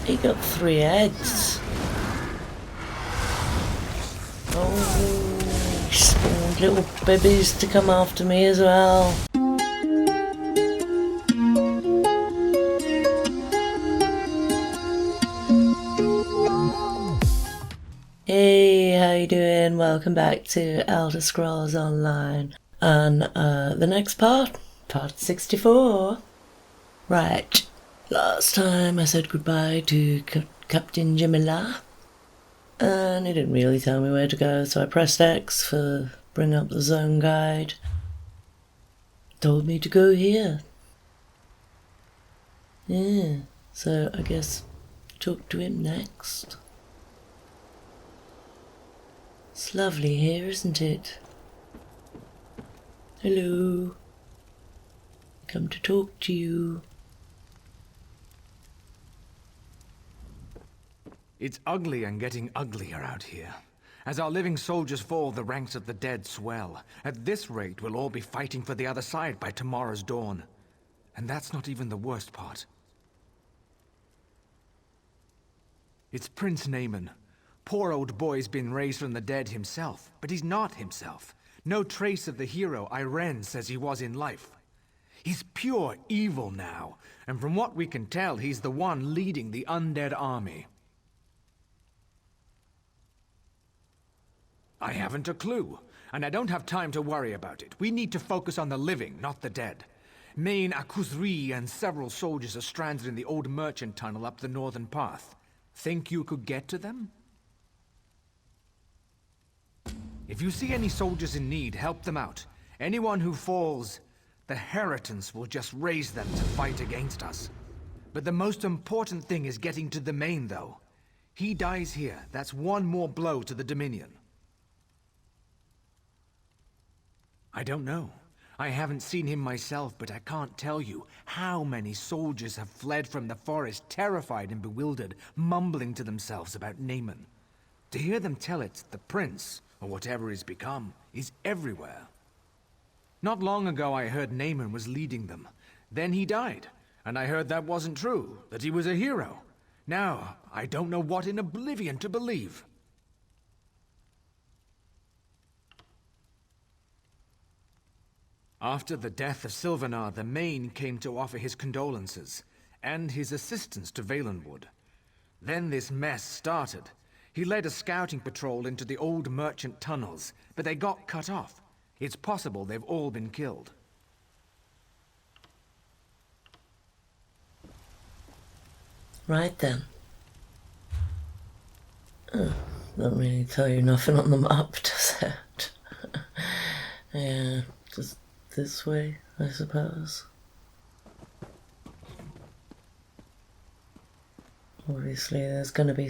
He got 3 heads. Oh, he spawned little babies to come after me as well. Hey, how you doing? Welcome back to Elder Scrolls Online. And the next part 64. Right, last time I said goodbye to Captain Jamila, and he didn't really tell me where to go, so I pressed X for bring up the zone guide. Told me to go here. Yeah, so I guess talk to him next. It's lovely here, isn't it? Hello. Come to talk to you. It's ugly and getting uglier out here. As our living soldiers fall, the ranks of the dead swell. At this rate, we'll all be fighting for the other side by tomorrow's dawn. And that's not even the worst part. It's Prince Naaman. Poor old boy's been raised from the dead himself, but he's not himself. No trace of the hero Irene says he was in life. He's pure evil now, and from what we can tell, he's the one leading the undead army. I haven't a clue, and I don't have time to worry about it. We need to focus on the living, not the dead. Main Akuzri and several soldiers are stranded in the old merchant tunnel up the northern path. Think you could get to them? If you see any soldiers in need, help them out. Anyone who falls, the Heritance will just raise them to fight against us. But the most important thing is getting to the main, though. He dies here. That's one more blow to the Dominion. I don't know. I haven't seen him myself, but I can't tell you how many soldiers have fled from the forest, terrified and bewildered, mumbling to themselves about Naaman. To hear them tell it, the prince, or whatever he's become, is everywhere. Not long ago I heard Naaman was leading them. Then he died, and I heard that wasn't true, that he was a hero. Now, I don't know what in oblivion to believe. After the death of Sylvanar, the Main came to offer his condolences, and his assistance to Valenwood. Then this mess started. He led a scouting patrol into the old merchant tunnels, but they got cut off. It's possible they've all been killed. Right then. Don't really tell you nothing on the map, does it? Yeah, just this way, I suppose. Obviously, there's gonna be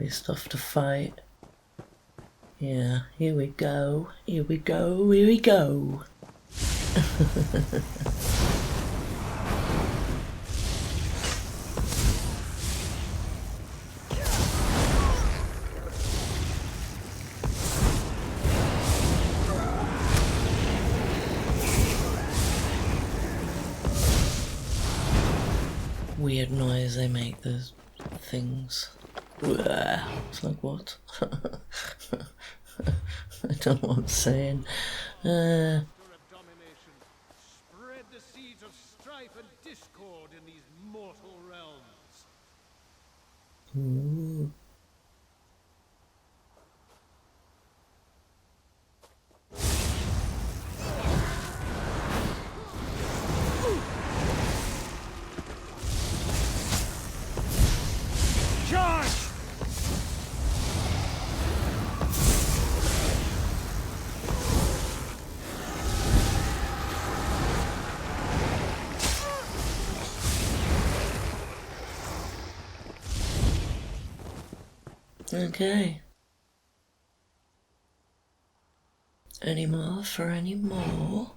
stuff to fight. Yeah, here we go, here we go, here we go. Weird noise they make, those things. It's like, what? I don't know what I'm saying. Spread the seeds of strife and discord in these mortal realms. Ooh. Charge! Okay. Any more for any more?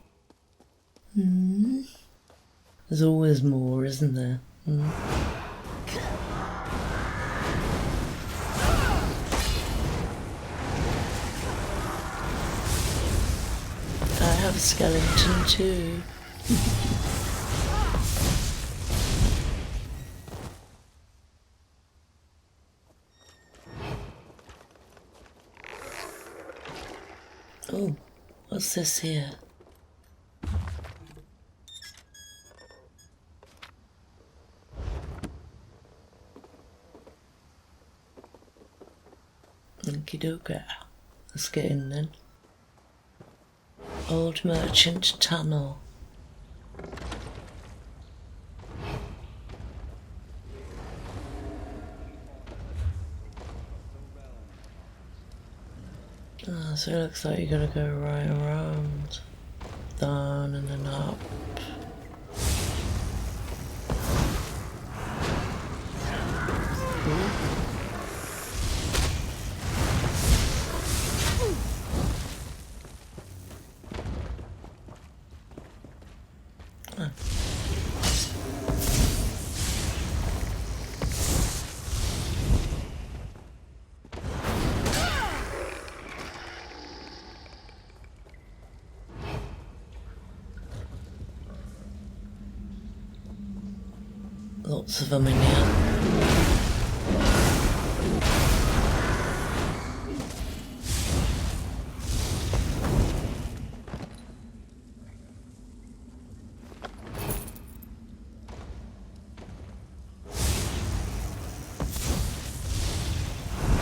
There's always more, isn't there? I have a skeleton too. Oh, what's this here? Okie dokie. Let's get in then. Old Merchant Tunnel. Ah, so it looks like you gotta go right around, down and then up. Lots of them in here.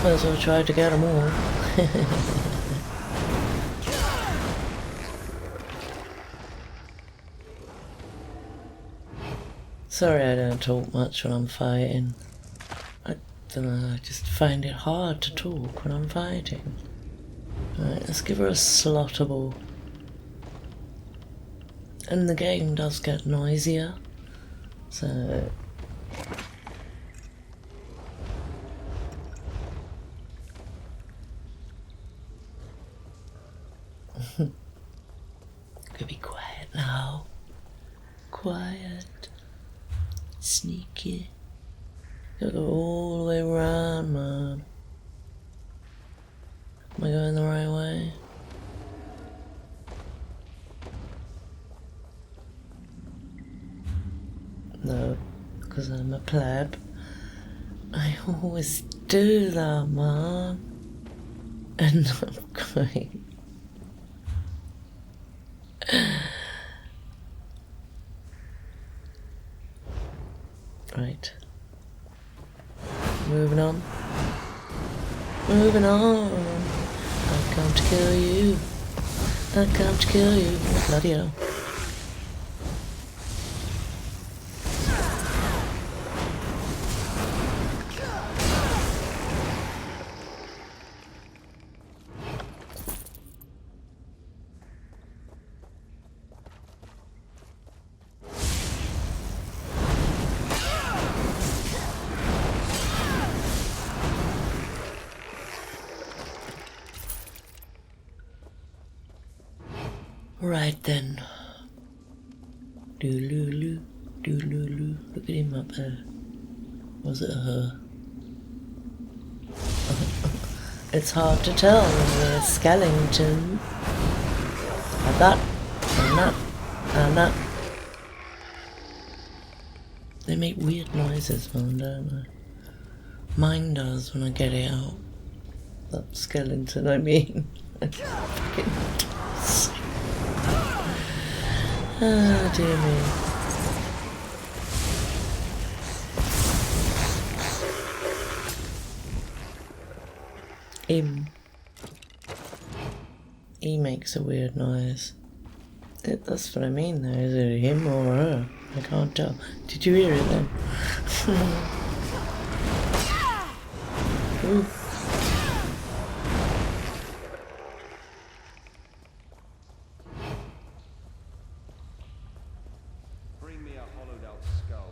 Might as well try to get them all. Sorry I don't talk much when I'm fighting. I don't know, I just find it hard to talk when I'm fighting. Right, let's give her a slottable. And the game does get noisier, so... Could be quiet now. Quiet. Sneaky. Gotta go all the way around, man. Am I going the right way? No, because I'm a pleb. I always do that, man. And I'm going. Right. Moving on. Moving on. I come to kill you. I come to kill you. Bloody hell. Right then. Dooloo, dooloo. Look at him up there. Was it her? It's hard to tell when you're a skeleton. Like that, and that, and that. They make weird noises, man, don't they? Mine does when I get it out. That skeleton, I mean. Ah, dear me. He makes a weird noise. That's what I mean though, is it him or her? I can't tell. Did you hear it then? Ooh. Bring me a hollowed out skull.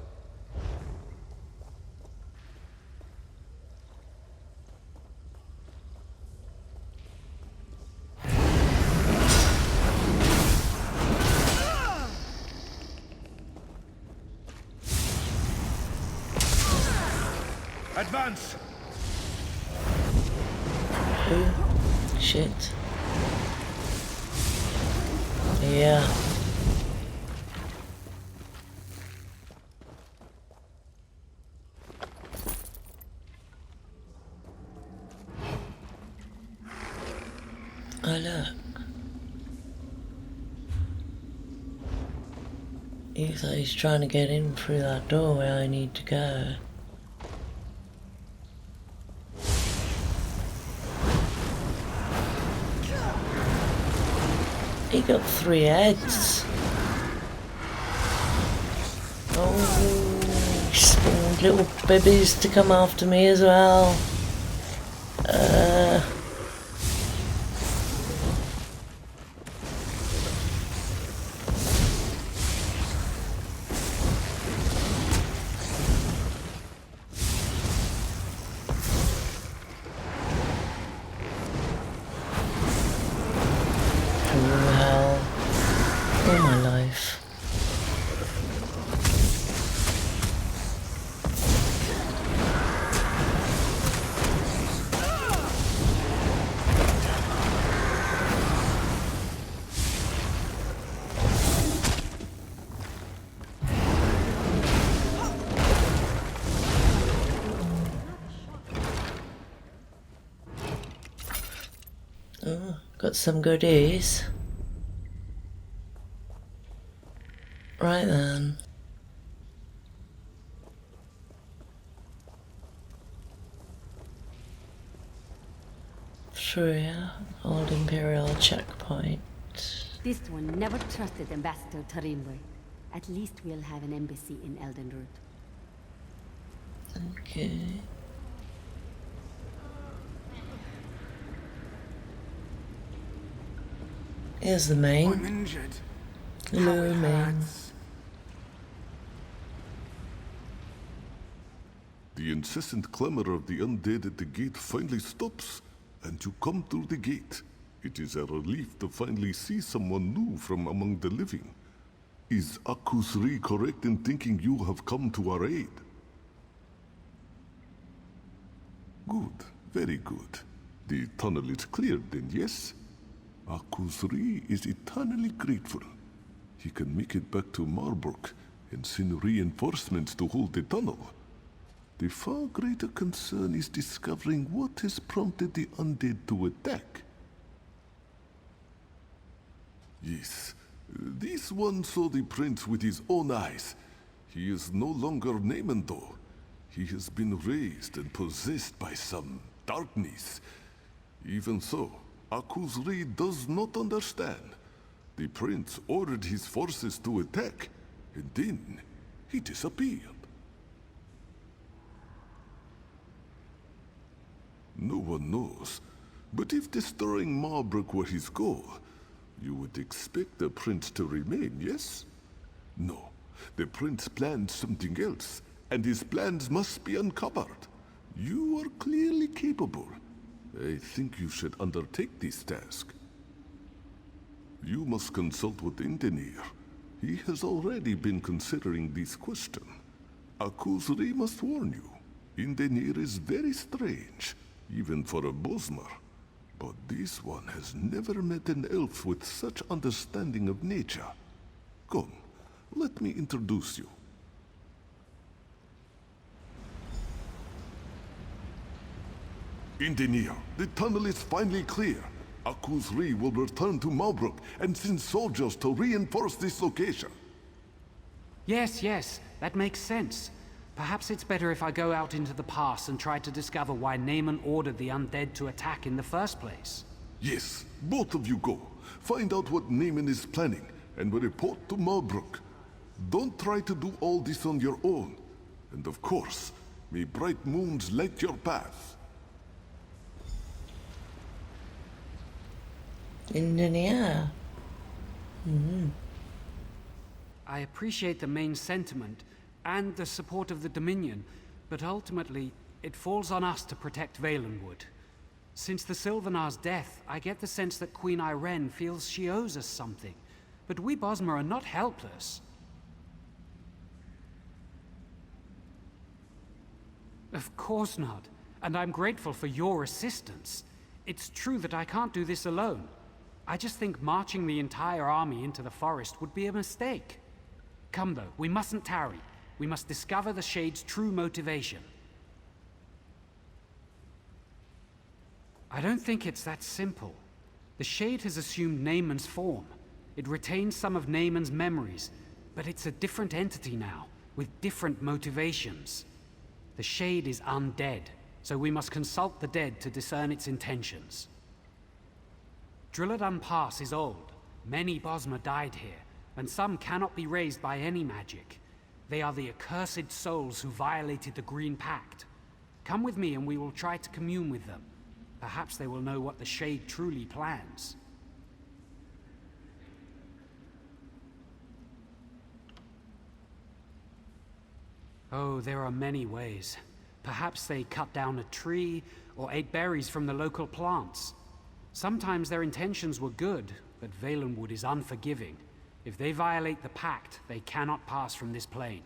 Advance! Ooh. Shit. Yeah. Oh look. He's trying to get in through that door where I need to go. He got 3 heads. Oh, he spawned little babies to come after me as well. All my life. Oh, got some goodies. Right then. Through here, old Imperial checkpoint. This one never trusted Ambassador Tarimwe. At least we'll have an embassy in Eldenroot. Okay. Here's the main. I'm injured. Hello, main. Hurts. The incessant clamor of the undead at the gate finally stops, and you come through the gate. It is a relief to finally see someone new from among the living. Is Akusri correct in thinking you have come to our aid? Good, very good. The tunnel is cleared then, yes? Akusri is eternally grateful. He can make it back to Marbrook and send reinforcements to hold the tunnel. The far greater concern is discovering what has prompted the undead to attack. Yes, this one saw the prince with his own eyes. He is no longer Naaman though. He has been raised and possessed by some darkness. Even so, Akusri does not understand. The prince ordered his forces to attack, and then he disappeared. No one knows, but if destroying Marbrook were his goal, you would expect the prince to remain, yes? No, the prince planned something else, and his plans must be uncovered. You are clearly capable. I think you should undertake this task. You must consult with Indenir. He has already been considering this question. Akusri must warn you. Indenir is very strange, even for a Bosmer. But this one has never met an elf with such understanding of nature. Come, let me introduce you. Indenir, the tunnel is finally clear. Akusri will return to Malbrook and send soldiers to reinforce this location. Yes, that makes sense. Perhaps it's better if I go out into the pass and try to discover why Naaman ordered the undead to attack in the first place. Yes, both of you go. Find out what Naaman is planning and report to Malbrook. Don't try to do all this on your own. And of course, may bright moons light your path. In the air. I appreciate the main sentiment and the support of the Dominion, but ultimately, it falls on us to protect Valenwood. Since the Sylvanar's death, I get the sense that Queen Irene feels she owes us something. But we Bosmer are not helpless. Of course not, and I'm grateful for your assistance. It's true that I can't do this alone. I just think marching the entire army into the forest would be a mistake. Come though, we mustn't tarry. We must discover the Shade's true motivation. I don't think it's that simple. The Shade has assumed Naaman's form. It retains some of Naaman's memories, But it's a different entity now, with different motivations. The Shade is undead, so we must consult the dead to discern its intentions. Drilladan Pass is old. Many Bosmer died here, and some cannot be raised by any magic. They are the accursed souls who violated the Green Pact. Come with me and we will try to commune with them. Perhaps they will know what the Shade truly plans. Oh, there are many ways. Perhaps they cut down a tree, or ate berries from the local plants. Sometimes their intentions were good, but Valenwood is unforgiving. If they violate the pact, they cannot pass from this plane.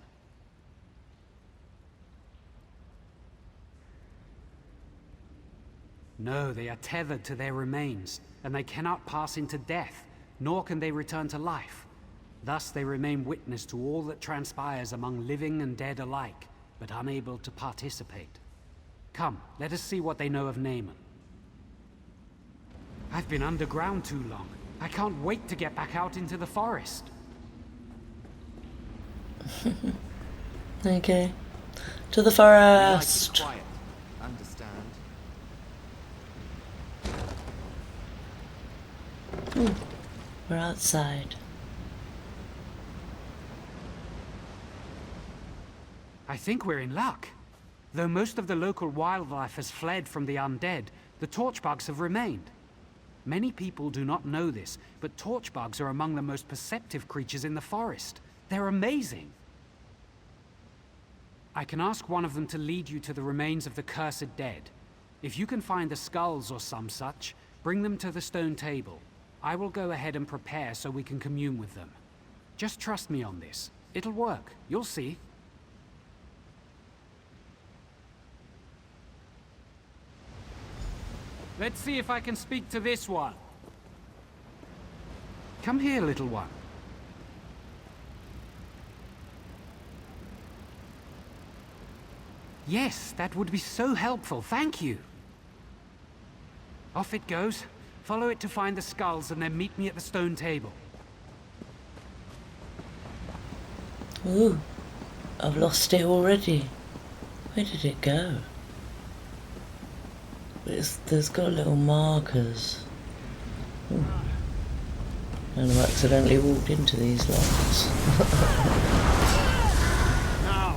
No, they are tethered to their remains, and they cannot pass into death, nor can they return to life. Thus they remain witness to all that transpires among living and dead alike, but unable to participate. Come, let us see what they know of Naaman. I've been underground too long. I can't wait to get back out into the forest. Okay. To the We like it forest. quiet. Understand? We're outside. I think we're in luck. Though most of the local wildlife has fled from the undead, the torchbugs have remained. Many people do not know this, but torchbugs are among the most perceptive creatures in the forest. They're amazing. I can ask one of them to lead you to the remains of the cursed dead. If you can find the skulls or some such, bring them to the stone table. I will go ahead and prepare so we can commune with them. Just trust me on this. It'll work. You'll see. Let's see if I can speak to this one. Come here, little one. Yes, that would be so helpful, thank you. Off it goes. Follow it to find the skulls and then meet me at the stone table. Ooh, I've lost it already. Where did it go? There's got little markers. Ooh. And I've accidentally walked into these lots. Now,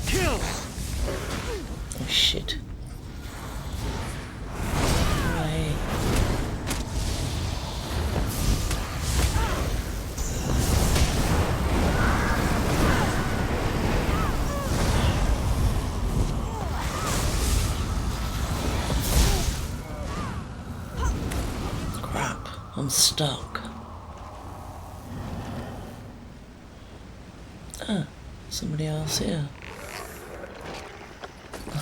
kill! Oh shit. Right. Crap, I'm stuck. Ah, somebody else here.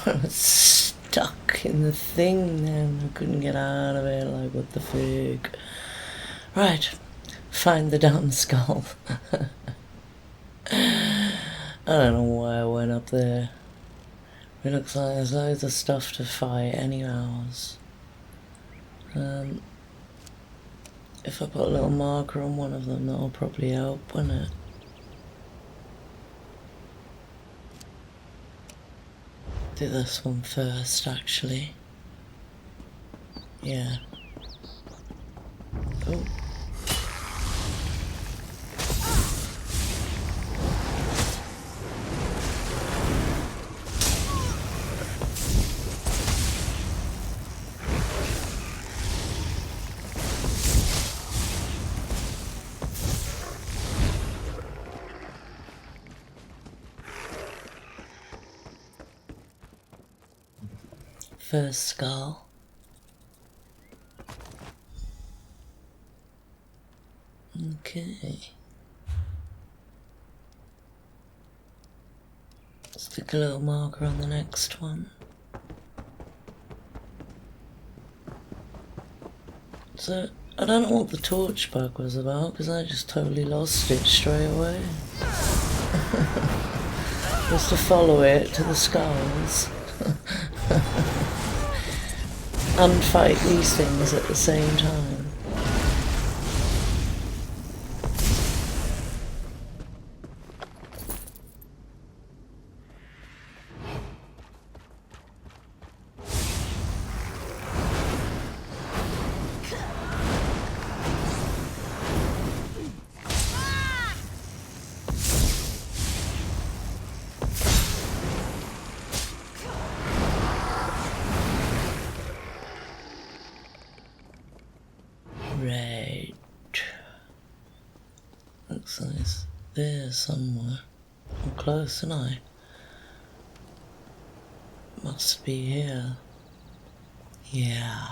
I was stuck in the thing and I couldn't get out of it, like what the fig. Right, find the damn skull. I don't know why I went up there. It looks like there's loads of stuff to fight anyhow. If I put a little marker on one of them, that'll probably help, won't it? Do this one first, actually. Yeah. Oh. First skull. Okay. Stick a little marker on the next one. So, I don't know what the torch bug was about, because I just totally lost it straight away. Just to follow it to the skulls. And fight these things at the same time. there somewhere. I'm close, and I must be here. Yeah.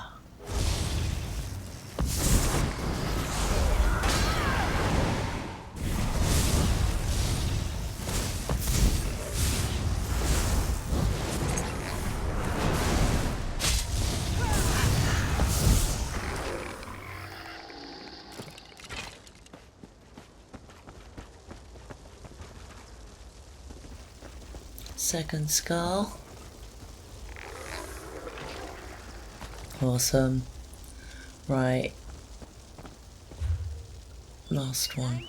Second skull. Awesome. Right. Last one.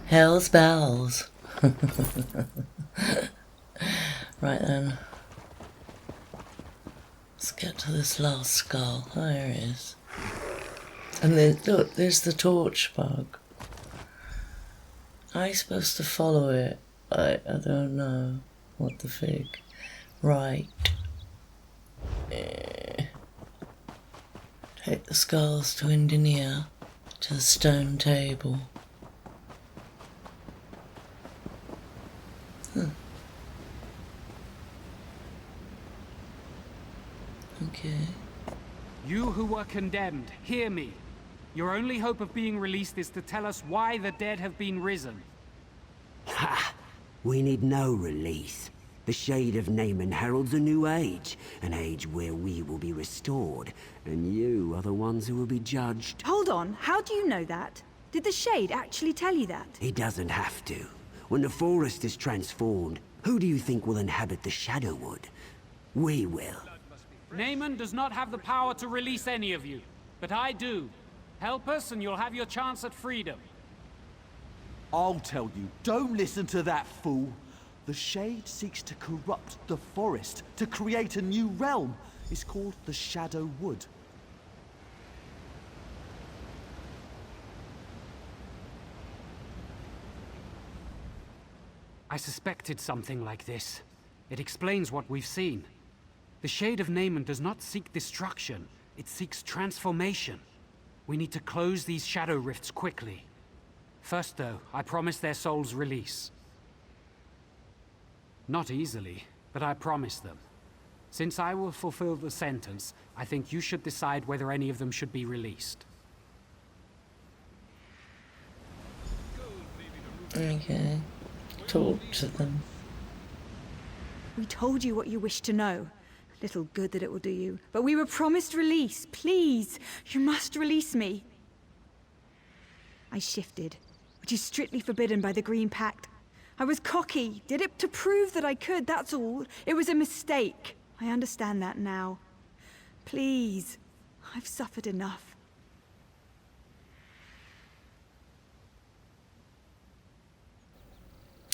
Hell's bells. Right then. Let's get to this last skull. Oh, there it is. And then, look, there's the torch bug. Are you supposed to follow it? I don't know. What the fig. Right. Take the skulls to Indonesia, to the stone table. Okay. You who were condemned, hear me. Your only hope of being released is to tell us why the dead have been risen. Ha! We need no release. The Shade of Naaman heralds a new age, an age where we will be restored, and you are the ones who will be judged. Hold on, how do you know that? Did the Shade actually tell you that? He doesn't have to. When the forest is transformed, who do you think will inhabit the Shadowwood? We will. Naaman does not have the power to release any of you, but I do. Help us and you'll have your chance at freedom. I'll tell you, don't listen to that fool. The Shade seeks to corrupt the forest, to create a new realm. It's called the Shadow Wood. I suspected something like this. It explains what we've seen. The Shade of Naaman does not seek destruction, it seeks transformation. We need to close these shadow rifts quickly. First though, I promise their souls release. Not easily, but I promise them. Since I will fulfill the sentence, I think you should decide whether any of them should be released. Okay. Talk to them. We told you what you wished to know. Little good that it will do you. But we were promised release. Please, you must release me. I shifted, which is strictly forbidden by the Green Pact. I was cocky, did it to prove that I could, that's all. It was a mistake. I understand that now. Please, I've suffered enough.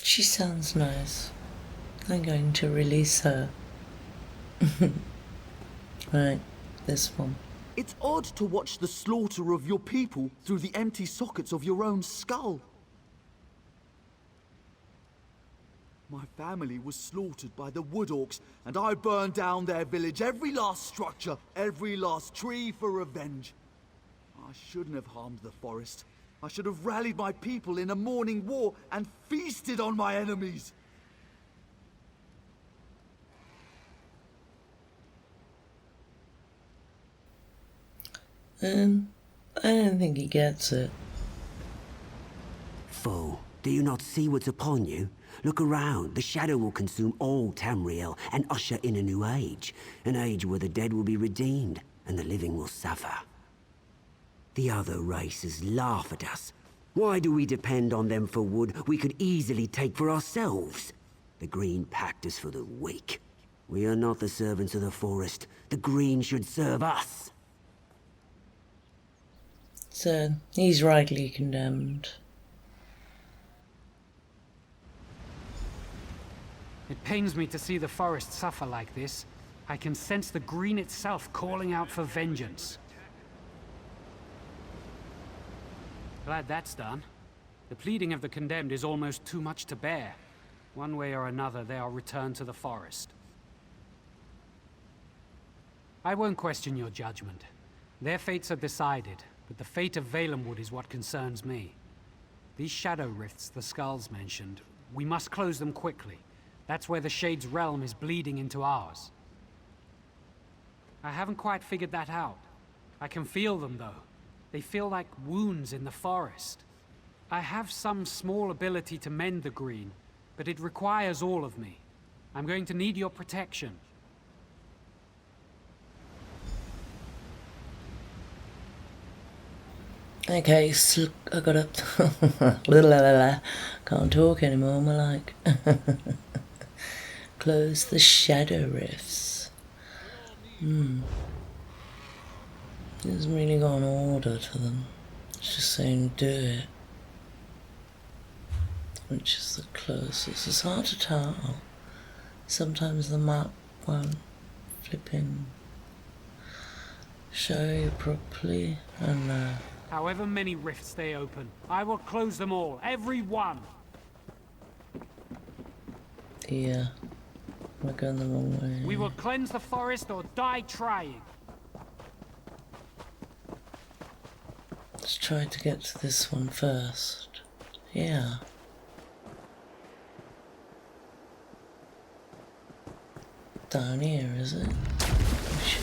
She sounds nice. I'm going to release her. Right, this one. It's odd to watch the slaughter of your people through the empty sockets of your own skull. My family was slaughtered by the Wood Orcs, and I burned down their village, every last structure, every last tree for revenge. I shouldn't have harmed the forest. I should have rallied my people in a morning war and feasted on my enemies. I don't think he gets it. Fool, do you not see what's upon you? Look around. The shadow will consume all Tamriel and usher in a new age. An age where the dead will be redeemed and the living will suffer. The other races laugh at us. Why do we depend on them for wood we could easily take for ourselves? The Green Pact is for the weak. We are not the servants of the forest. The Green should serve us. So he's rightly condemned. It pains me to see the forest suffer like this. I can sense the green itself calling out for vengeance. Glad that's done. The pleading of the condemned is almost too much to bear. One way or another, they are returned to the forest. I won't question your judgment. Their fates are decided, but the fate of Valenwood is what concerns me. These shadow rifts the skulls mentioned, we must close them quickly. That's where the Shade's realm is bleeding into ours. I haven't quite figured that out. I can feel them, though. They feel like wounds in the forest. I have some small ability to mend the green, but it requires all of me. I'm going to need your protection. Okay, so I gotta... Can't talk anymore, am I like? Close the shadow rifts. Doesn't really got an order to them. It's just saying do it. Which is the closest. It's hard to tell. Sometimes the map won't flipping show you properly, and However many rifts they open, I will close them all, every one. yeah, we're going the wrong way. We will cleanse the forest or die trying. Let's try to get to this one first. Yeah. Down here, is it? Oh shit.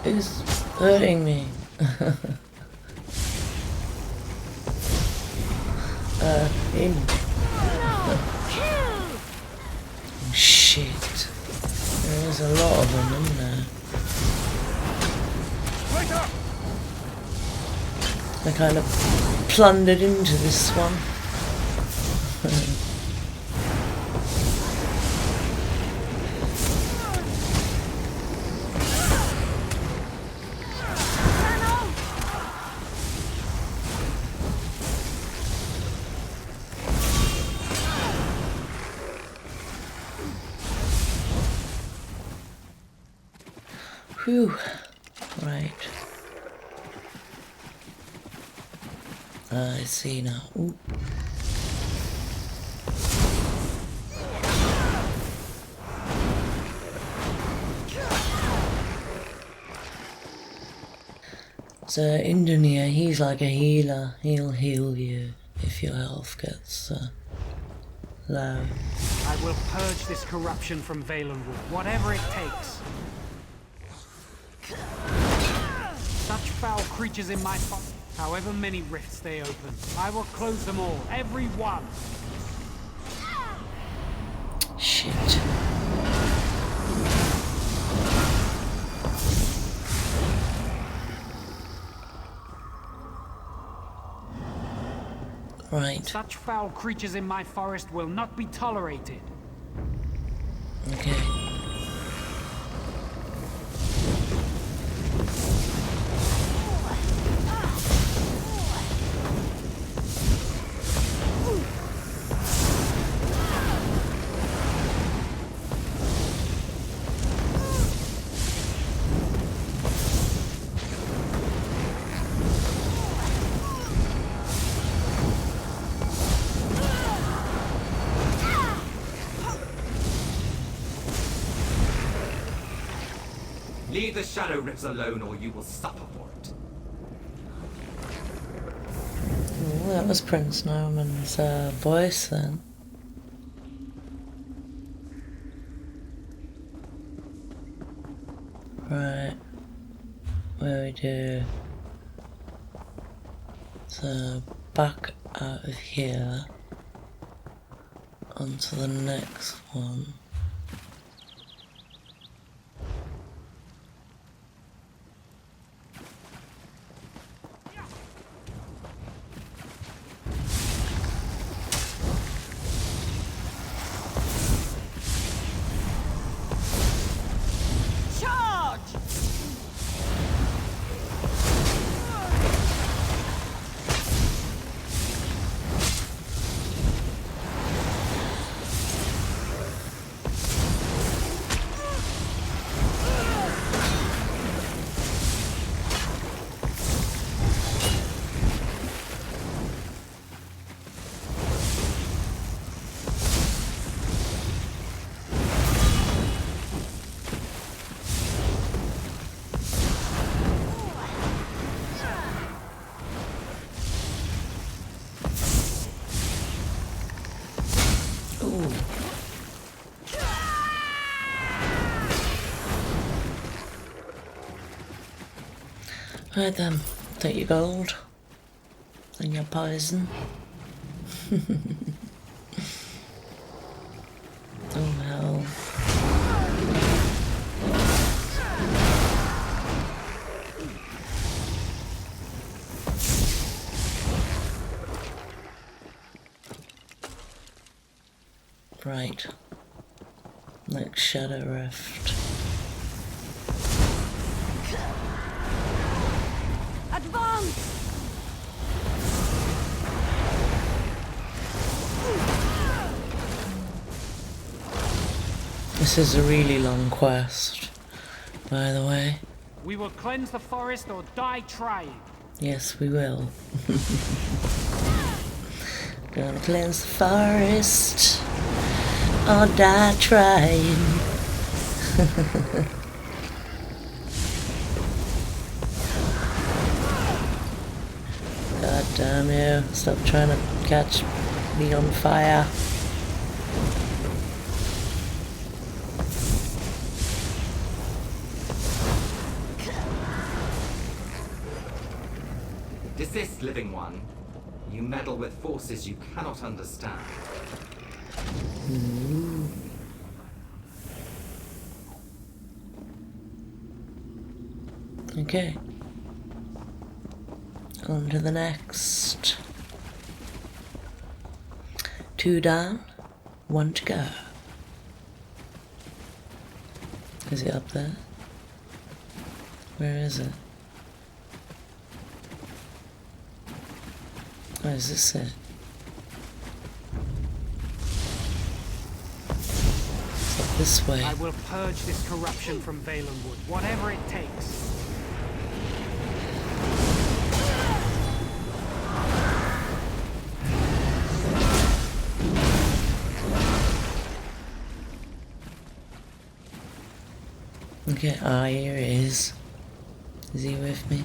Who's hurting me? Him. Oh, shit. There's a lot of them, isn't there? I kind of plundered into this one. Whew. Right. I see now. Ooh. So Indonesia, he's like a healer. He'll heal you if your health gets low. I will purge this corruption from Valenwood, whatever it takes. Such foul creatures in my forest. However many rifts they open, I will close them all, every one. Shit. Right. Such foul creatures in my forest will not be tolerated. Okay. Leave the shadow rifts alone or you will suffer for it. Well, that was Prince Noman's voice then. Right. Where we do... So, back out of here onto the next one. Ooh. Right then, take your gold and your poison. Oh hell. Right. Next Shadow Rift. Advance! This is a really long quest, by the way. We will cleanse the forest or die trying. Yes, we will. Gonna cleanse the forest or die trying. God damn you. Stop trying to catch me on fire. Desist, living one. You meddle with forces you cannot understand. Okay. On to the next. 2 down, 1 to go. Is it up there? Where is it? Oh, is this it? It's up this way. I will purge this corruption from Valenwood, whatever it takes. Okay, ah, here it is. Is he with me?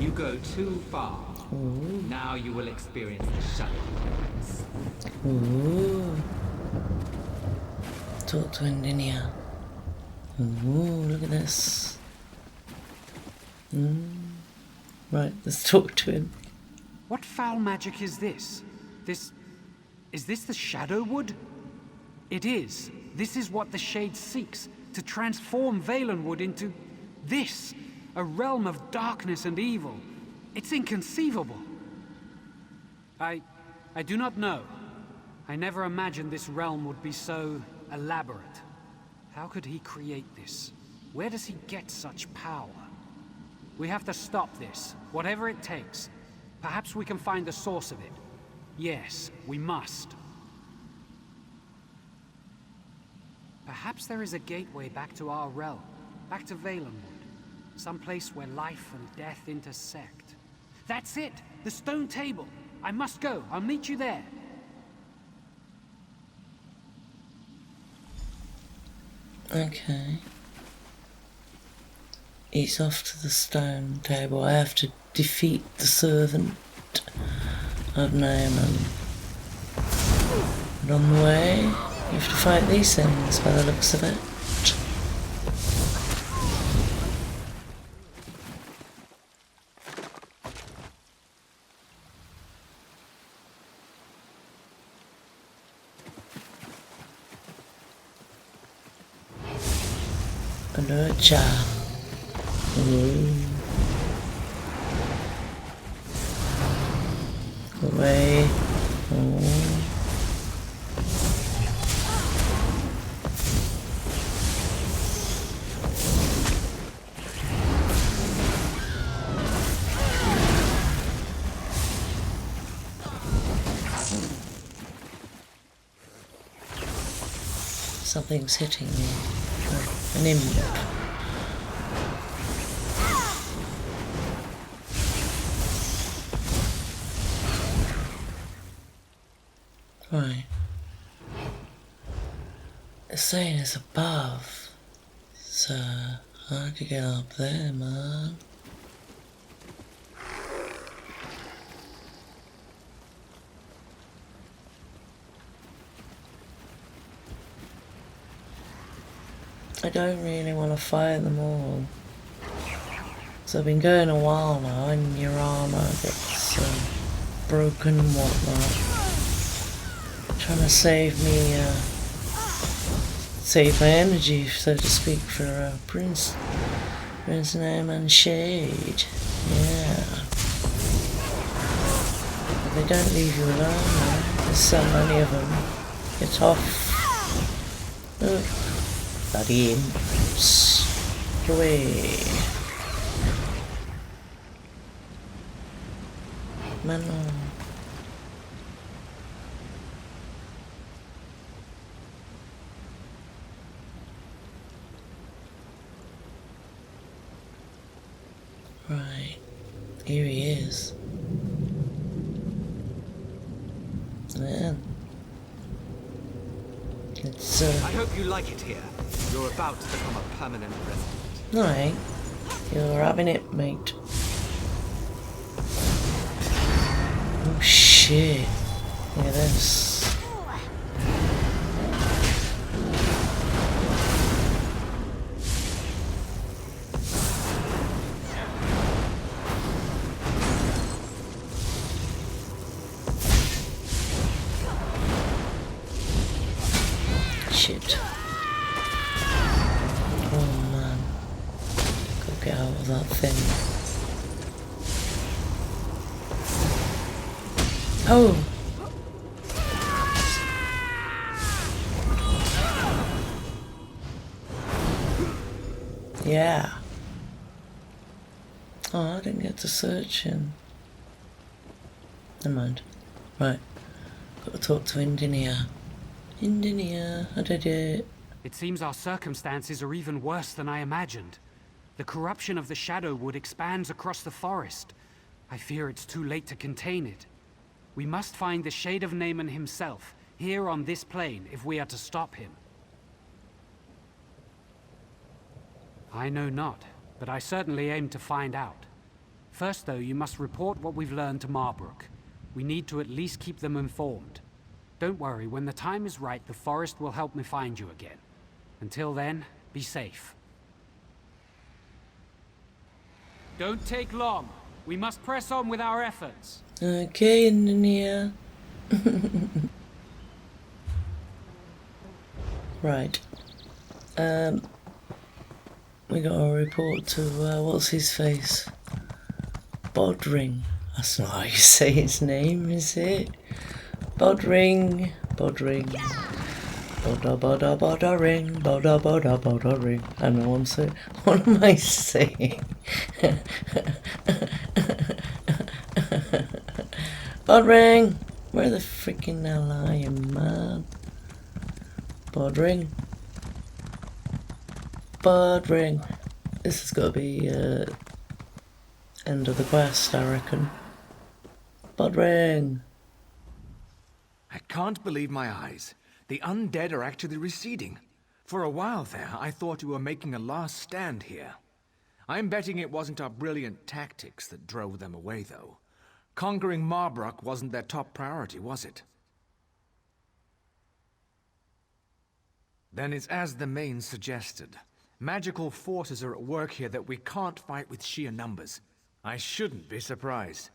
You go too far. Now you will experience the shadow. Ooh. Talk to Indinia. Ooh, look at this. Right, let's talk to him. What foul magic is this? Is this the Shadow Wood? It is. This is what the Shade seeks, to transform Valenwood into this, a realm of darkness and evil. It's inconceivable. I do not know. I never imagined this realm would be so elaborate. How could he create this? Where does he get such power? We have to stop this, whatever it takes. Perhaps we can find the source of it. Yes, we must. Perhaps there is a gateway back to our realm, back to Valenwood. Some place where life and death intersect. That's it! The stone table! I must go. I'll meet you there. Okay. He's off to the stone table. I have to defeat the servant of Naaman. And on the way, you have to fight these things by the looks of it. Nurture. Away. Something's hitting me. Oh, an emote. Right. It's saying it's above. So, how'd you get up there, man? I don't really want to fight them all. So I've been going a while now and your armor gets broken and whatnot. Trying to save me, save my energy, so to speak, for Prince Name and Shade. Yeah. But they don't leave you alone, man. There's so many of them. Get off. Oh. Bloody imps. Get away. Man, right. Here he is. Man. It's, I hope you like it here. You're about to become a permanent resident. Alright. You're having it, mate. Oh shit. Look at this. Shit. Oh man. Gotta get out of that thing. Oh! Yeah. Oh, I didn't get to search him. Never mind. Right. Got to talk to Indinia. Indinia, I did it. It seems our circumstances are even worse than I imagined. The corruption of the Shadowwood expands across the forest. I fear it's too late to contain it. We must find the Shade of Naaman himself, here on this plane, if we are to stop him. I know not, but I certainly aim to find out. First, though, you must report what we've learned to Marbrook. We need to at least keep them informed. Don't worry, when the time is right, the forest will help me find you again. Until then, be safe. Don't take long. We must press on with our efforts. Okay, Indinia. Right. We got a report to, what's his face? Bodring. That's not how you say his name, is it? Bodring. Bodring. Boda boda boda ring. Boda boda boda ring. I know I'm saying. What am I saying? Bodring! Where the freaking hell are you, man? Bodring. Bodring. This has got to be end of the quest, I reckon. Bodring. I can't believe my eyes. The undead are actually receding. For a while there, I thought you were making a last stand here. I'm betting it wasn't our brilliant tactics that drove them away, though. Conquering Marbrook wasn't their top priority, was it? Then it's as the main suggested. Magical forces are at work here that we can't fight with sheer numbers. I shouldn't be surprised.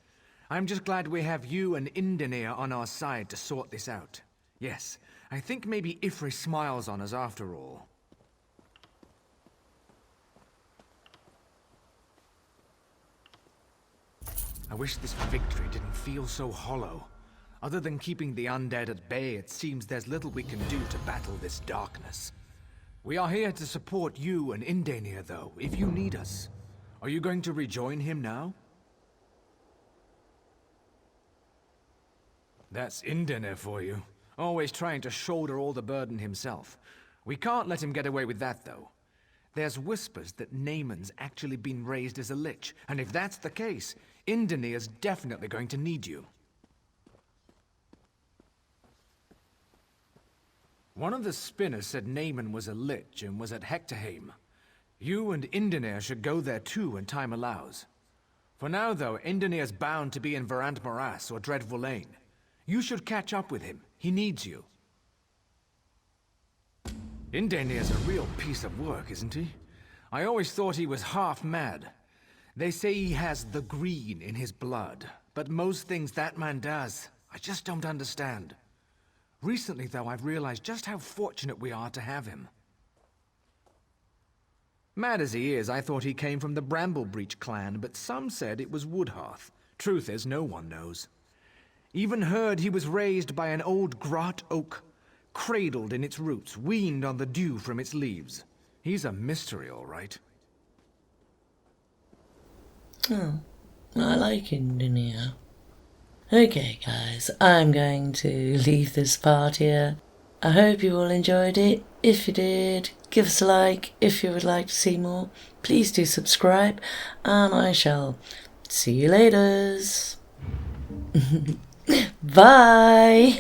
I'm just glad we have you and Indinia on our side to sort this out. Yes, I think maybe Ifri smiles on us after all. I wish this victory didn't feel so hollow. Other than keeping the undead at bay, it seems there's little we can do to battle this darkness. We are here to support you and Indinia, though, if you need us. Are you going to rejoin him now? That's Indinia for you. Always trying to shoulder all the burden himself. We can't let him get away with that, though. There's whispers that Naaman's actually been raised as a lich, and if that's the case, Indoneer's definitely going to need you. One of the spinners said Naaman was a lich and was at Hectorheim. You and Indoneer should go there too when time allows. For now, though, Indoneer's bound to be in Verant Morass or Dreadful Lane. You should catch up with him. He needs you. Indoneer's a real piece of work, isn't he? I always thought he was half mad. They say he has the green in his blood, but most things that man does, I just don't understand. Recently, though, I've realized just how fortunate we are to have him. Mad as he is, I thought he came from the Bramblebreach clan, but some said it was Woodhearth. Truth is, no one knows. Even heard he was raised by an old grot oak, cradled in its roots, weaned on the dew from its leaves. He's a mystery, all right. Oh, I like Indoneer. Okay, guys, I'm going to leave this part here. I hope you all enjoyed it. If you did, give us a like. If you would like to see more, please do subscribe, and I shall see you later. Bye!